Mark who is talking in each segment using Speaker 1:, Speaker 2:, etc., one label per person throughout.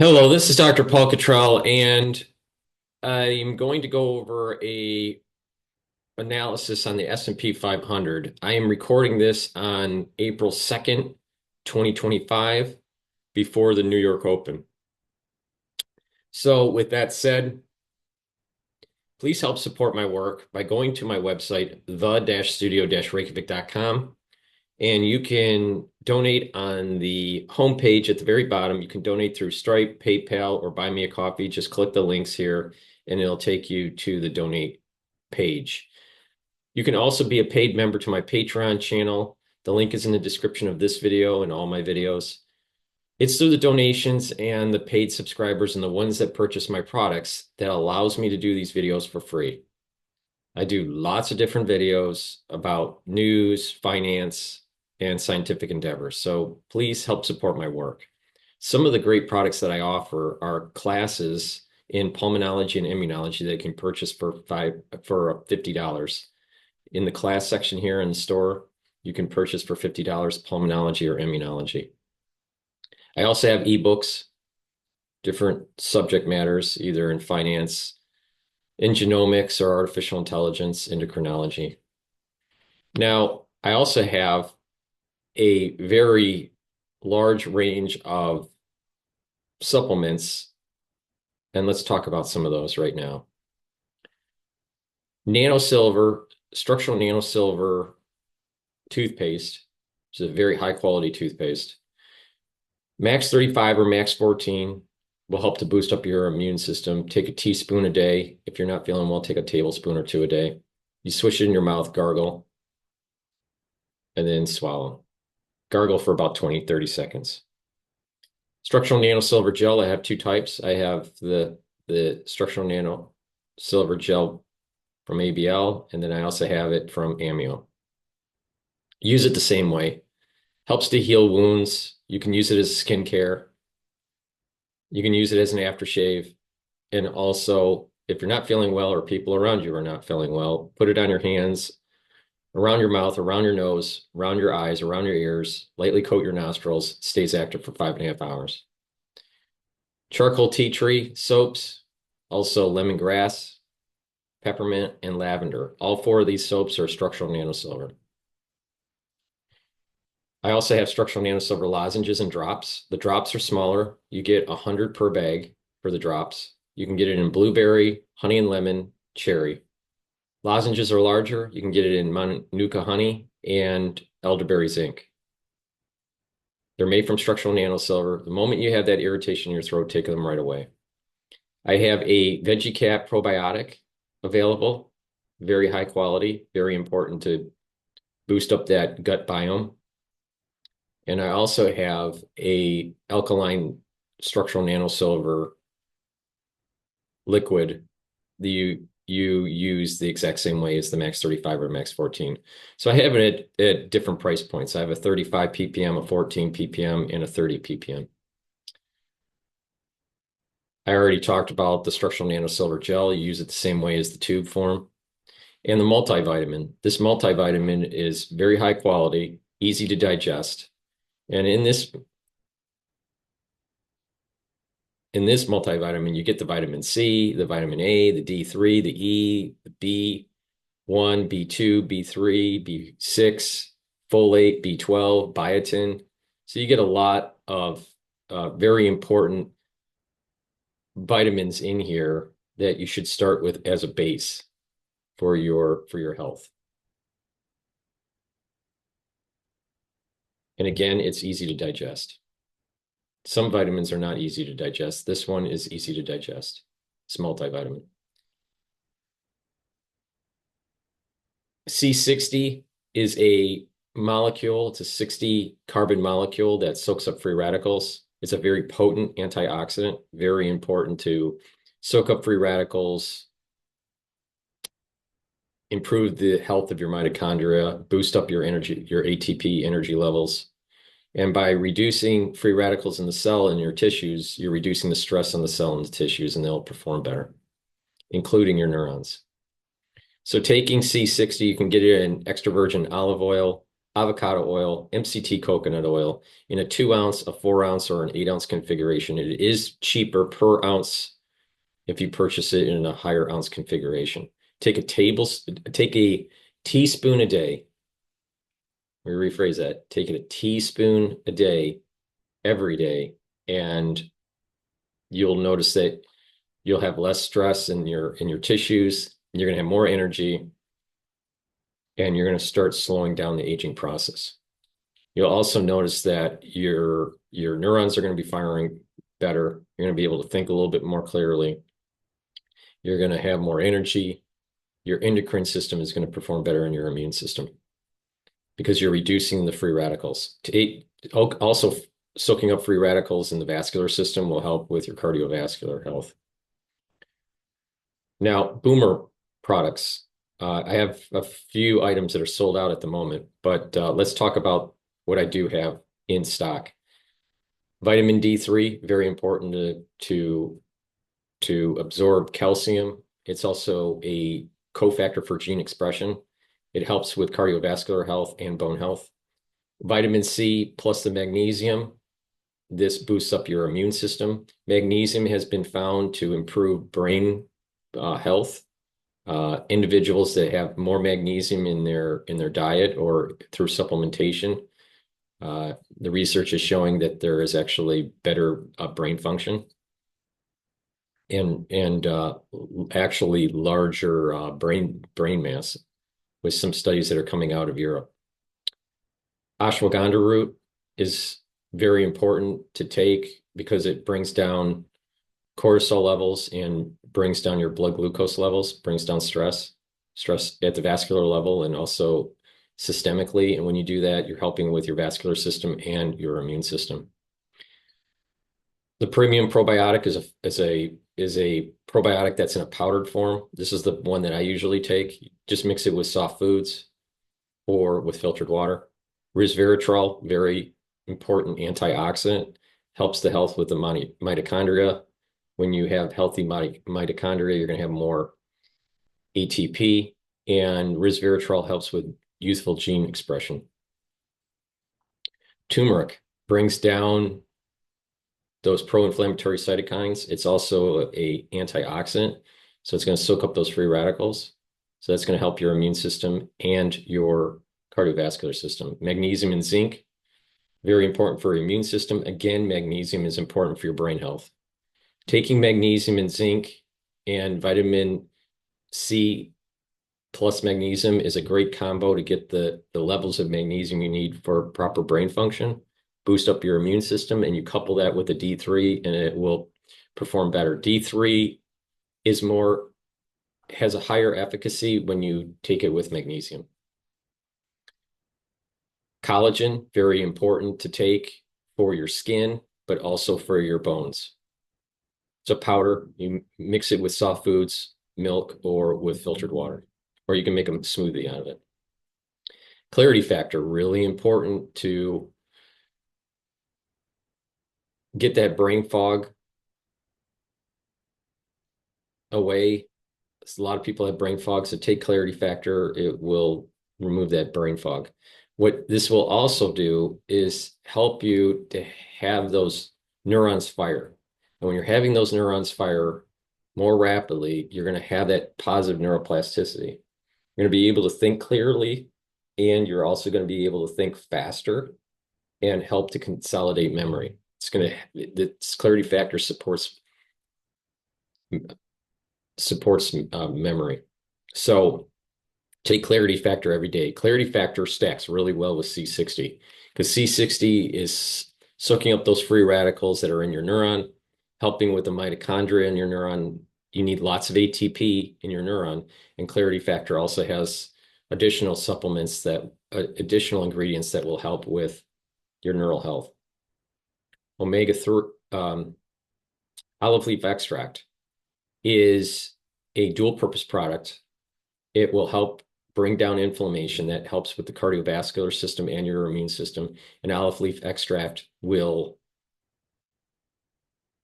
Speaker 1: Hello, this is Dr. Paul Cottrell, and I'm going to go over a analysis on the S&P 500. I am recording this on April 2nd, 2025, before the New York Open. So with that said, please help support my work by going to my website, the-studio-reykjavik.com, and you can donate on the homepage at the very bottom. You can donate through Stripe, PayPal, or Buy Me a Coffee. Just click the links here, and it'll take you to the donate page. You can also be a paid member to my Patreon channel. The link is in the description of this video and all my videos. It's through the donations and the paid subscribers and the ones that purchase my products that allows me to do these videos for free. I do lots of different videos about news, finance, and scientific endeavors. So please help support my work. Some of the great products that I offer are classes in pulmonology and immunology that you can purchase for $50. In the class section here in the store, you can purchase for $50 pulmonology or immunology. I also have ebooks, different subject matters, either in finance, in genomics or artificial intelligence, endocrinology. Now, I also have a very large range of supplements, and let's talk about some of those right now. Nanosilver, structural nanosilver toothpaste, which is a very high quality toothpaste. Max 35 or max 14 will help to boost up your immune system. Take a teaspoon a day. If you're not feeling well, take a tablespoon or two a day. You swish it in your mouth, gargle, and then swallow. Gargle for about 20, 30 seconds. Structural nanosilver gel, I have two types. I have the structural nanosilver gel from ABL, and then I also have it from Amio. Use it the same way. Helps to heal wounds. You can use it as skincare. You can use it as an aftershave. And also, if you're not feeling well or people around you are not feeling well, put it on your hands, around your mouth, around your nose, around your eyes, around your ears, lightly coat your nostrils. It stays active for 5.5 hours. Charcoal tea tree soaps, also lemongrass, peppermint, and lavender. All four of these soaps are structural nanosilver. I also have structural nanosilver lozenges and drops. The drops are smaller. You get 100 per bag for the drops. You can get it in blueberry, honey and lemon, cherry. Lozenges are larger. You can get it in Manuka honey and elderberry zinc. They're made from structural nanosilver. The moment you have that irritation in your throat, take them right away. I have a VeggieCap probiotic available, very high quality, very important to boost up that gut biome. And I also have a alkaline structural nanosilver liquid that you use the exact same way as the Max 35 or Max 14. So I have it at different price points. I have a 35 ppm, a 14 ppm, and a 30 ppm. I already talked about the structural nanosilver gel. You use it the same way as the tube form. And the multivitamin. This multivitamin is very high quality, easy to digest. And in this multivitamin, you get the vitamin C, the vitamin A, the D3, the E, the B1, B2, B3, B6, folate, B12, biotin. So you get a lot of very important vitamins in here that you should start with as a base for your health. And again, it's easy to digest. Some vitamins are not easy to digest. This one is easy to digest. It's multivitamin. C60 is a molecule. It's a 60 carbon molecule that soaks up free radicals. It's a very potent antioxidant, very important to soak up free radicals, improve the health of your mitochondria, boost up your energy, your ATP energy levels. And by reducing free radicals in the cell and your tissues, you're reducing the stress on the cell and the tissues, and they'll perform better, including your neurons. So taking C60, you can get it in extra virgin olive oil, avocado oil, MCT coconut oil in a 2-ounce, a 4-ounce, or an 8-ounce configuration. It is cheaper per ounce if you purchase it in a higher ounce configuration. Take a teaspoon a day. Let me rephrase that. Take a teaspoon a day, every day, and you'll notice that you'll have less stress in your tissues. You're going to have more energy, and you're going to start slowing down the aging process. You'll also notice that your neurons are going to be firing better. You're going to be able to think a little bit more clearly. You're going to have more energy. Your endocrine system is going to perform better in your immune system because you're reducing the free radicals. Also, soaking up free radicals in the vascular system will help with your cardiovascular health. Now, Boomer products. I have a few items that are sold out at the moment, but let's talk about what I do have in stock. Vitamin D3, very important to absorb calcium. It's also a cofactor for gene expression. It helps with cardiovascular health and bone health. Vitamin C plus the magnesium. This boosts up your immune system. Magnesium has been found to improve brain health. Individuals that have more magnesium in their diet or through supplementation, the research is showing that there is actually better brain function and actually larger brain mass with some studies that are coming out of Europe. Ashwagandha root is very important to take because it brings down cortisol levels and brings down your blood glucose levels, brings down stress at the vascular level and also systemically. And when you do that, you're helping with your vascular system and your immune system. The premium probiotic is a probiotic that's in a powdered form. This is the one that I usually take. Just mix it with soft foods or with filtered water. Resveratrol, very important antioxidant, helps the health with the mitochondria. When you have healthy mitochondria, you're going to have more ATP, and resveratrol helps with youthful gene expression. Turmeric brings down those pro-inflammatory cytokines. It's also an antioxidant, so it's going to soak up those free radicals. So that's going to help your immune system and your cardiovascular system. Magnesium and zinc, very important for your immune system. Again, magnesium is important for your brain health. Taking magnesium and zinc and vitamin C plus magnesium is a great combo to get the levels of magnesium you need for proper brain function, boost up your immune system, and you couple that with the D3 and it will perform better. D3 has a higher efficacy when you take it with magnesium. Collagen, very important to take for your skin, but also for your bones. It's a powder. You mix it with soft foods, milk, or with filtered water, or you can make a smoothie out of it. Clarity factor, really important to get that brain fog away. A lot of people have brain fog, so take clarity factor. It will remove that brain fog. What this will also do is help you to have those neurons fire. And when you're having those neurons fire more rapidly, you're going to have that positive neuroplasticity. You're going to be able to think clearly, and you're also going to be able to think faster and help to consolidate memory. This clarity factor supports memory. So take clarity factor every day. Clarity factor stacks really well with C60 because C60 is soaking up those free radicals that are in your neuron, helping with the mitochondria in your neuron. You need lots of ATP in your neuron, and clarity factor also has additional additional ingredients that will help with your neural health. Omega-3 olive leaf extract is a dual purpose product. It will help bring down inflammation. That helps with the cardiovascular system and your immune system. And olive leaf extract will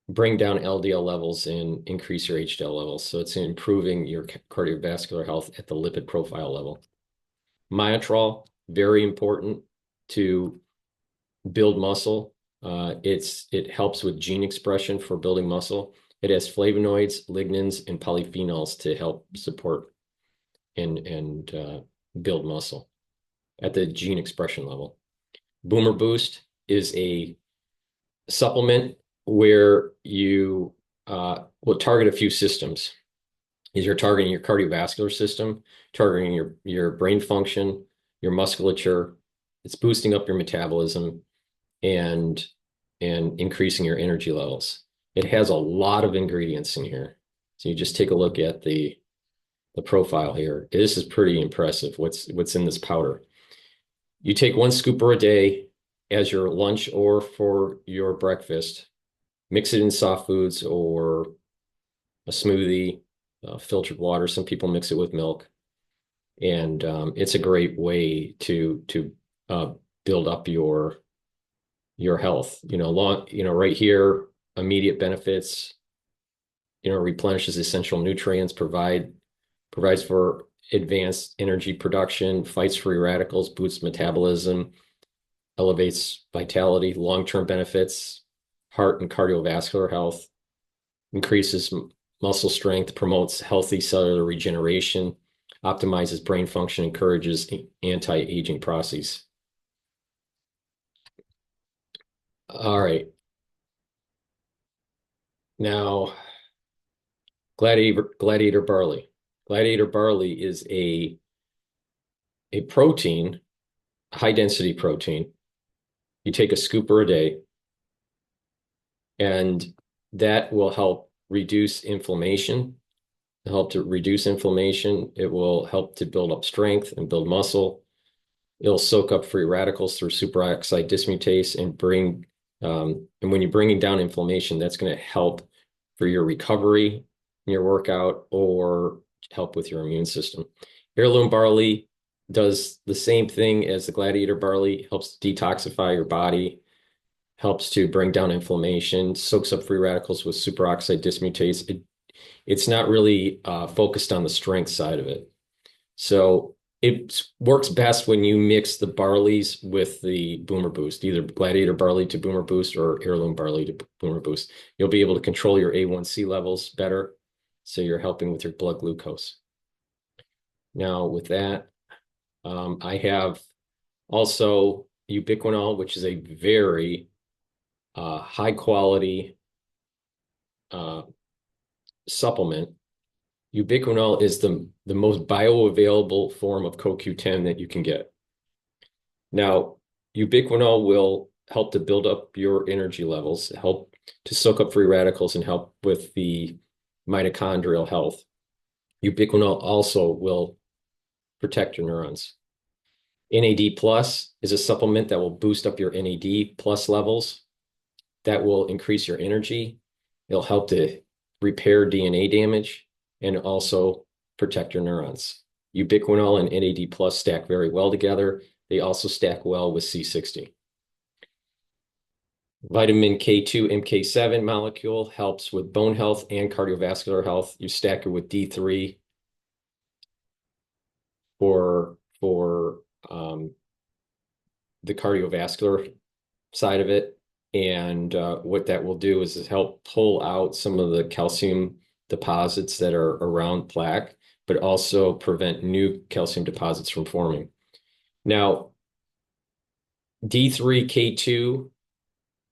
Speaker 1: bring down LDL levels and increase your HDL levels. So it's improving your cardiovascular health at the lipid profile level. Myotrol, very important to build muscle. It helps with gene expression for building muscle. It has flavonoids, lignans, and polyphenols to help support and build muscle at the gene expression level. Boomer Boost is a supplement where you will target a few systems. You're targeting your cardiovascular system, targeting your brain function, your musculature. It's boosting up your metabolism and increasing your energy levels. It has a lot of ingredients in here. So you just take a look at the profile here. This is pretty impressive what's in this powder. You take 1 scooper a day as your lunch or for your breakfast. Mix it in soft foods or a smoothie, filtered water. Some people mix it with milk. And it's a great way to build up your health. Right here, immediate benefits, replenishes essential nutrients, provides for advanced energy production, fights free radicals, boosts metabolism, elevates vitality, long-term benefits, heart and cardiovascular health, increases muscle strength, promotes healthy cellular regeneration, optimizes brain function, encourages anti-aging processes. All right. Now, gladiator barley. Gladiator barley is a protein, high density protein. You take a scooper a day, and that will help reduce inflammation. It will help to build up strength and build muscle. It'll soak up free radicals through superoxide dismutase and when you're bringing down inflammation, that's going to help for your recovery in your workout or help with your immune system. Heirloom barley does the same thing as the gladiator barley, helps detoxify your body, helps to bring down inflammation, soaks up free radicals with superoxide dismutase. It's not really focused on the strength side of it. So it works best when you mix the barleys with the Boomer Boost, either gladiator barley to Boomer Boost or heirloom barley to Boomer Boost. You'll be able to control your A1C levels better, so you're helping with your blood glucose. Now, with that, I have also ubiquinol, which is a very high quality supplement. Ubiquinol is the most bioavailable form of CoQ10 that you can get. Now, ubiquinol will help to build up your energy levels, help to soak up free radicals, and help with the mitochondrial health. Ubiquinol also will protect your neurons. NAD plus is a supplement that will boost up your NAD plus levels. That will increase your energy. It'll help to repair DNA damage and also protect your neurons. Ubiquinol and NAD plus stack very well together. They also stack well with C60. Vitamin K2 MK7 molecule helps with bone health and cardiovascular health. You stack it with D3 for the cardiovascular side of it. And what that will do is help pull out some of the calcium deposits that are around plaque, but also prevent new calcium deposits from forming. Now, D3K2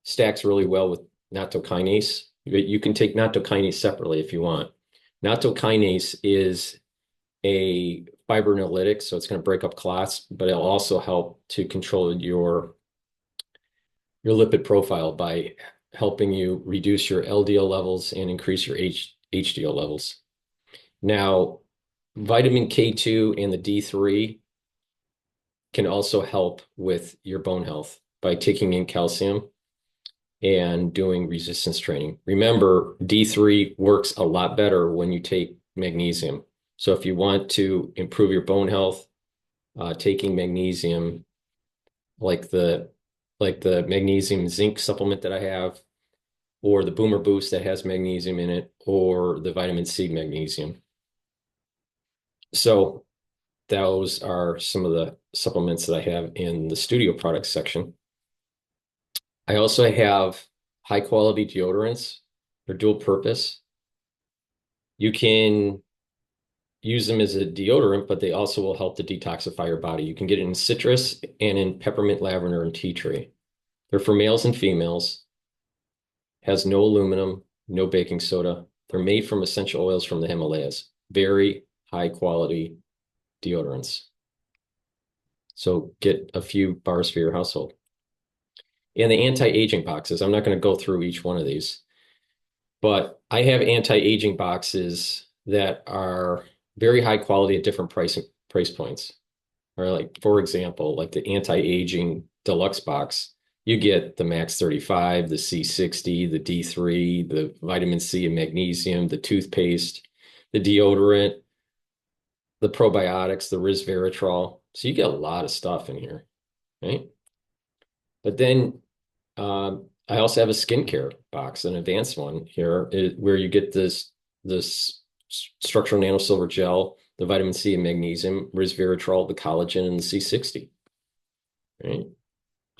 Speaker 1: stacks really well with nattokinase. You can take nattokinase separately if you want. Nattokinase is a fibrinolytic, so it's going to break up clots, but it'll also help to control your lipid profile by helping you reduce your LDL levels and increase your HDL levels. Now, vitamin K2 and the D3 can also help with your bone health by taking in calcium and doing resistance training. Remember, D3 works a lot better when you take magnesium. So if you want to improve your bone health, taking magnesium, like the magnesium zinc supplement that I have, or the Boomer Boost that has magnesium in it, or the vitamin C magnesium. So those are some of the supplements that I have in the studio products section. I also have high quality deodorants. They're dual purpose. You can use them as a deodorant, but they also will help to detoxify your body. You can get it in citrus and in peppermint, lavender, and tea tree. They're for males and females, has no aluminum, no baking soda. They're made from essential oils from the Himalayas. Very high quality deodorants. So get a few bars for your household. And the anti-aging boxes, I'm not going to go through each one of these, but I have anti-aging boxes that are very high quality at different price points. Or like, for example, like the anti-aging deluxe box, you get the Max 35, the C60, the D3, the vitamin C and magnesium, the toothpaste, the deodorant, the probiotics, the resveratrol. So you get a lot of stuff in here, right? But then I also have a skincare box, an advanced one here, where you get this structural nanosilver gel, the vitamin C and magnesium, resveratrol, the collagen, and the C60. Right?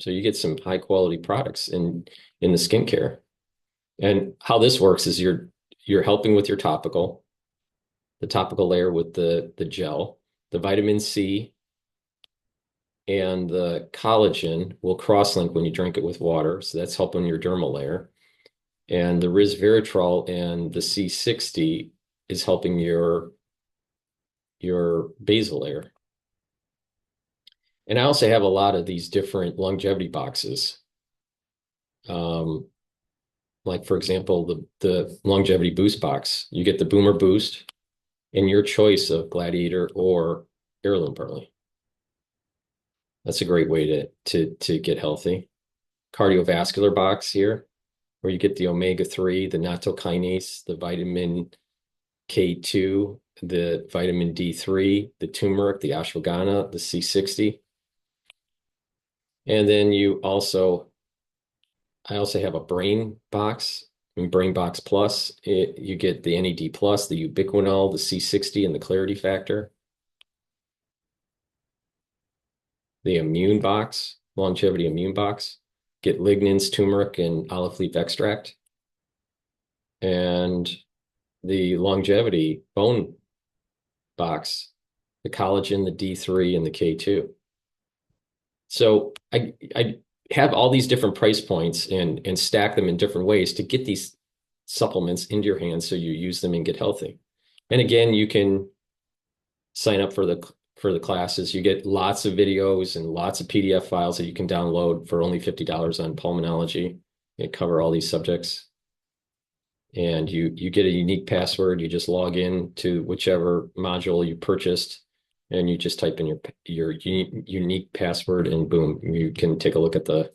Speaker 1: So you get some high quality products in the skincare. And how this works is you're helping with your topical, the topical layer with the gel, the vitamin C and the collagen will cross-link when you drink it with water. So that's helping your dermal layer. And the resveratrol and the C60 is helping your basal layer. And I also have a lot of these different longevity boxes. Like for example, the longevity boost box. You get the Boomer Boost and your choice of Gladiator or heirloom barley. That's a great way to get healthy. Cardiovascular box here, where you get the omega-3, the nattokinase, the vitamin K2, the vitamin D3, the turmeric, the ashwagandha, the C60. And then I also have a brain box, Brain Box Plus. You get the NAD Plus, the ubiquinol, the C60, and the clarity factor. The immune box, longevity immune box. Get lignans, turmeric, and olive leaf extract. And the longevity bone box, the collagen, the D3, and the K2. So I have all these different price points and stack them in different ways to get these supplements into your hands so you use them and get healthy. And again, you can sign up for the classes. You get lots of videos and lots of PDF files that you can download for only $50 on pulmonology. They cover all these subjects. And you get a unique password. You just log in to whichever module you purchased, and you just type in your unique password, and boom, you can take a look at the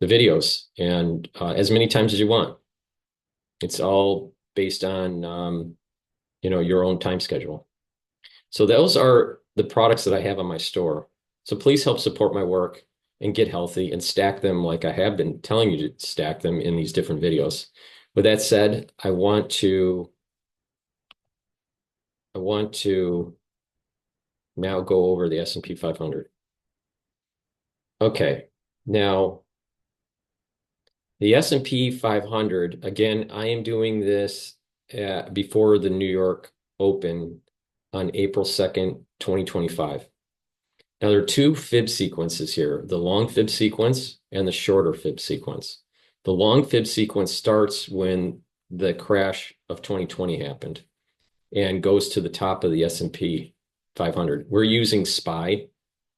Speaker 1: videos and as many times as you want. It's all based on your own time schedule. So those are the products that I have on my store. So please help support my work and get healthy and stack them like I have been telling you to stack them in these different videos. With that said, I want to now go over the S&P 500. Okay, now the S&P 500, again, I am doing this before the New York Open on April 2nd, 2025. Now there are two fib sequences here, the long fib sequence and the shorter fib sequence. The long fib sequence starts when the crash of 2020 happened and goes to the top of the S&P 500. We're using SPY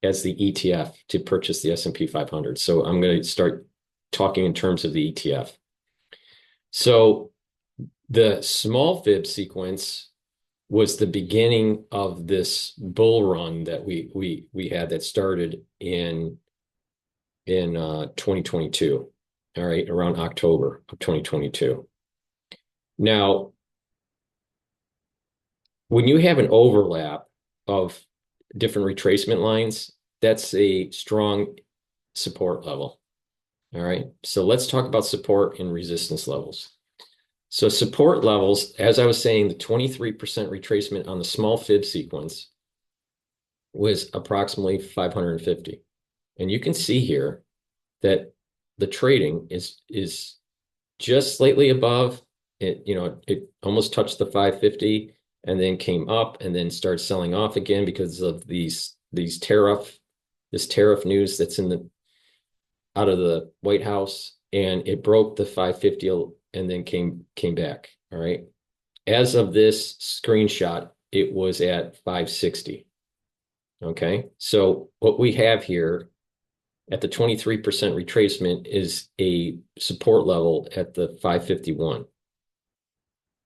Speaker 1: as the ETF to purchase the S&P 500. So I'm going to start talking in terms of the ETF. So the small fib sequence was the beginning of this bull run that we had that started in 2022. All right, around October of 2022. Now, when you have an overlap of different retracement lines, that's a strong support level. All right, so let's talk about support and resistance levels. So support levels, as I was saying, the 23% retracement on the small fib sequence was approximately 550. And you can see here that the trading is just slightly above it. It almost touched the 550 and then came up and then started selling off again because of this tariff news that's out of the White House, and it broke the 550 and then came back. All right. As of this screenshot, it was at 560. Okay. So what we have here at the 23% retracement is a support level at the 551.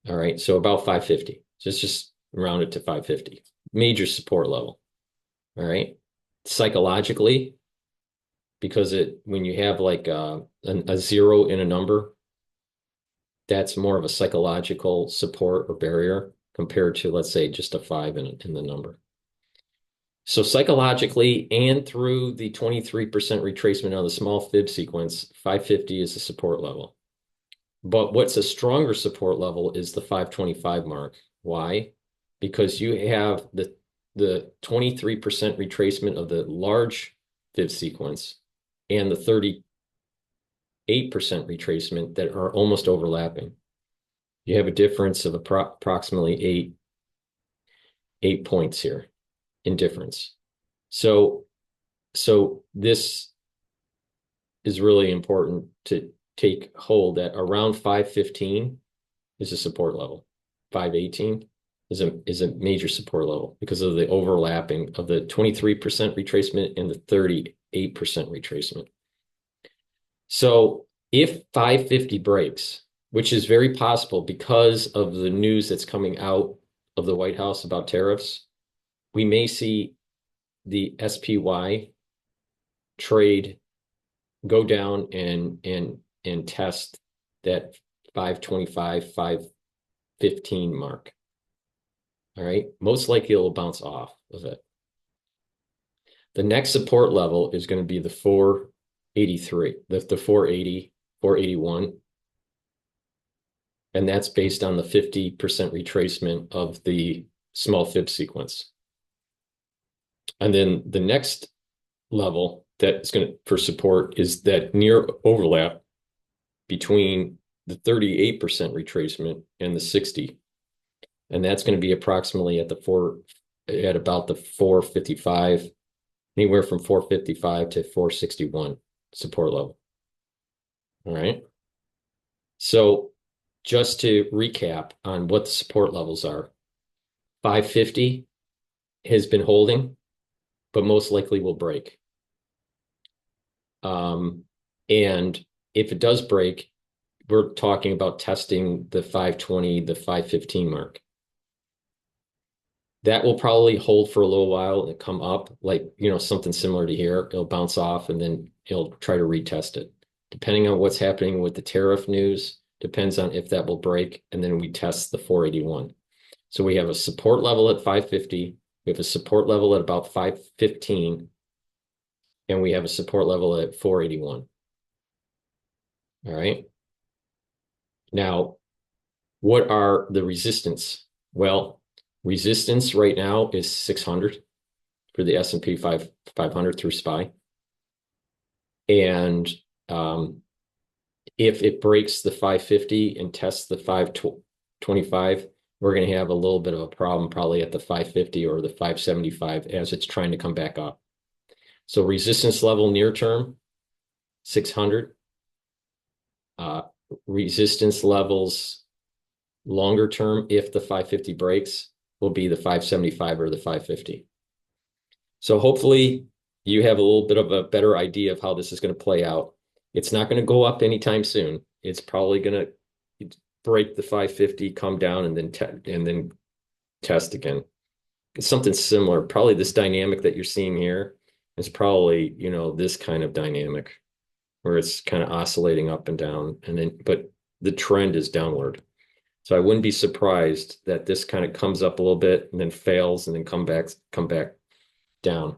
Speaker 1: All right. So about 550. Just round it to 550. Major support level. All right. Psychologically, because when you have like a zero in a number, that's more of a psychological support or barrier compared to, let's say, just a five in the number. So psychologically and through the 23% retracement on the small fib sequence, 550 is a support level. But what's a stronger support level is the 525 mark. Why? Because you have the 23% retracement of the large fib sequence and the 38% retracement that are almost overlapping. You have a difference of approximately eight points here in difference. So this is really important to take hold that around 515 is a support level. 518 is a major support level because of the overlapping of the 23% retracement and the 38% retracement. So if 550 breaks, which is very possible because of the news that's coming out of the White House about tariffs, we may see the SPY trade go down and test that 525, 515 mark. All right. Most likely it'll bounce off of it. The next support level is going to be the 483, the 480, 481. And that's based on the 50% retracement of the small fib sequence. And then the next level that's going to for support is that near overlap between the 38% retracement and the 60. And that's going to be approximately at about the 455, anywhere from 455 to 461 support level. All right. So just to recap on what the support levels are, 550 has been holding, but most likely will break. And if it does break, we're talking about testing the 520, the 515 mark. That will probably hold for a little while and come up like, something similar to here. It'll bounce off and then it'll try to retest it. Depending on what's happening with the tariff news, depends on if that will break, and then we test the 481. So we have a support level at 550, we have a support level at about 515, and we have a support level at 481. All right. Now, what are the resistance? Well, resistance right now is 600 for the S&P 500 through SPY. And if it breaks the 550 and tests the 525, we're going to have a little bit of a problem probably at the 550 or the 575 as it's trying to come back up. So resistance level near term, 600. Resistance levels longer term, if the 550 breaks, will be the 575 or the 550. So hopefully you have a little bit of a better idea of how this is going to play out. It's not going to go up anytime soon. It's probably going to break the 550, come down, and then test again. It's something similar. Probably this dynamic that you're seeing here is probably, this kind of dynamic where it's kind of oscillating up and down, but the trend is downward. So I wouldn't be surprised that this kind of comes up a little bit and then fails and then come back down.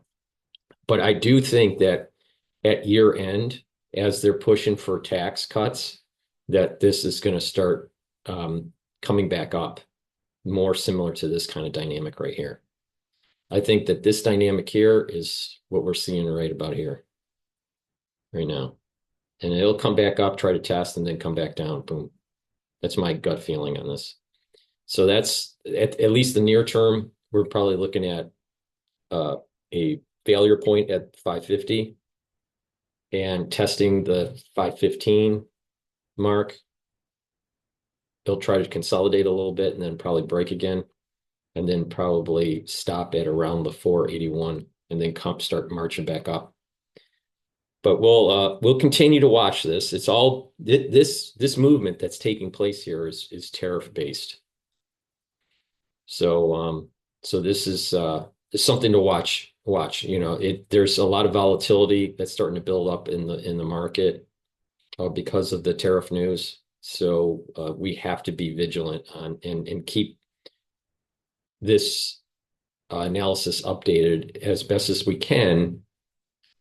Speaker 1: But I do think that at year end, as they're pushing for tax cuts, that this is going to start coming back up, more similar to this kind of dynamic right here. I think that this dynamic here is what we're seeing right about here, right now. And it'll come back up, try to test, and then come back down. Boom. That's my gut feeling on this. So that's at least the near term, we're probably looking at a failure point at 550 and testing the 515 mark. It'll try to consolidate a little bit and then probably break again, and then probably stop at around the 481 and then start marching back up. But we'll continue to watch this. It's all this movement that's taking place here is tariff based. So this is something to watch. You know, there's a lot of volatility that's starting to build up in the market because of the tariff news. So we have to be vigilant on and keep this analysis updated as best as we can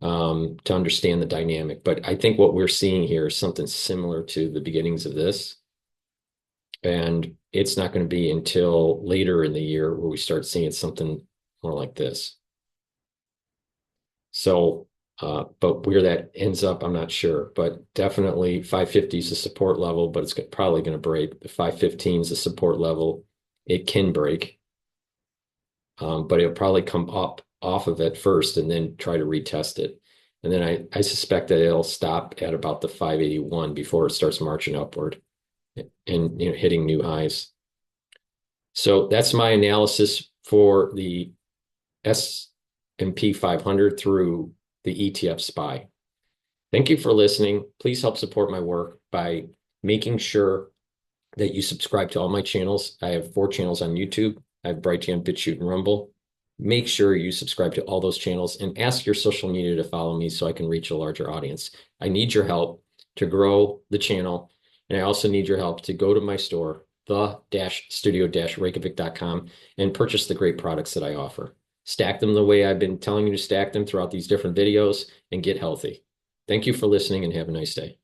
Speaker 1: to understand the dynamic. But I think what we're seeing here is something similar to the beginnings of this. And it's not going to be until later in the year where we start seeing something more like this. So, but where that ends up, I'm not sure. But definitely 550 is a support level, but it's probably going to break. The 515 is a support level. It can break, but it'll probably come up off of it first and then try to retest it. And then I suspect that it'll stop at about the 581 before it starts marching upward and hitting new highs. So that's my analysis for the SP500 through the ETF SPY. Thank you for listening. Please help support my work by making sure that you subscribe to all my channels. I have 4 channels on YouTube. I have Brighteon, Bitchute, and Rumble. Make sure you subscribe to all those channels and ask your social media to follow me so I can reach a larger audience. I need your help to grow the channel, and I also need your help to go to my store, the-studio-reykjavik.com, and purchase the great products that I offer. Stack them the way I've been telling you to stack them throughout these different videos and get healthy. Thank you for listening and have a nice day.